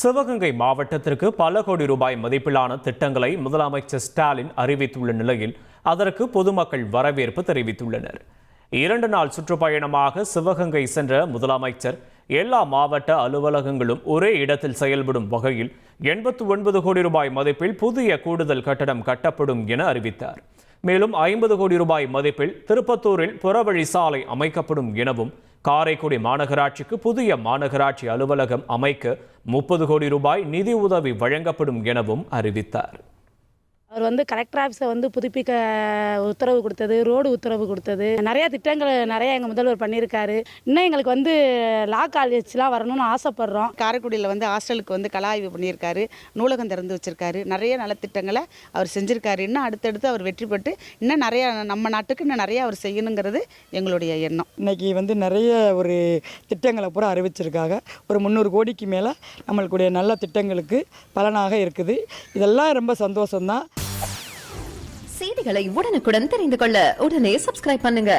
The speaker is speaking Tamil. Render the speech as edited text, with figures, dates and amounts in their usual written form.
சிவகங்கை மாவட்டத்திற்கு பல கோடி ரூபாய் மதிப்பிலான திட்டங்களை முதலமைச்சர் ஸ்டாலின் அறிவித்துள்ள நிலையில் அதற்கு பொதுமக்கள் வரவேற்பு தெரிவித்துள்ளனர். 2 நாள் சுற்றுப்பயணமாக சிவகங்கை சென்ற முதலமைச்சர் எல்லா மாவட்ட அலுவலகங்களும் ஒரே இடத்தில் செயல்படும் வகையில் 89 கோடி ரூபாய் மதிப்பில் புதிய கூடுதல் கட்டடம் கட்டப்படும் என அறிவித்தார். மேலும் 50 கோடி ரூபாய் மதிப்பில் திருப்பத்தூரில் புறவழி சாலை அமைக்கப்படும் எனவும், காரைக்குடி மாநகராட்சிக்கு புதிய மாநகராட்சி அலுவலகம் அமைக்க 30 கோடி ரூபாய் நிதி உதவி வழங்கப்படும் எனவும் அறிவித்தார். அவர் கலெக்டர் ஆஃபீஸை புதுப்பிக்க உத்தரவு கொடுத்தது, ரோடு உத்தரவு கொடுத்தது, நிறைய திட்டங்கள் நிறைய எங்கள் முதல்வர் பண்ணியிருக்காரு. இன்னும் எங்களுக்கு லா காலேஜ்லாம் வரணும்னு ஆசைப்படுறோம். காரைக்குடியில் ஹாஸ்டலுக்கு கல ஆய்வு பண்ணியிருக்காரு, நூலகம் திறந்து வச்சிருக்காரு, நிறைய நலத்திட்டங்களை அவர் செஞ்சுருக்காரு. இன்னும் அடுத்தடுத்து அவர் வெற்றி பெற்று இன்னும் நிறையா நம்ம நாட்டுக்கு இன்னும் நிறையா அவர் செய்யணுங்கிறது எங்களுடைய எண்ணம். இன்றைக்கி நிறைய ஒரு திட்டங்களை பூரா அறிவிச்சிருக்காங்க. ஒரு 300 கோடிக்கு மேலே நம்மளுடைய நல்ல திட்டங்களுக்கு பலனாக இருக்குது. இதெல்லாம் ரொம்ப சந்தோஷம்தான். செய்திகளை உடனுக்குடன் தெரிந்து கொள்ள உடனே சப்ஸ்கிரைப் பண்ணுங்க.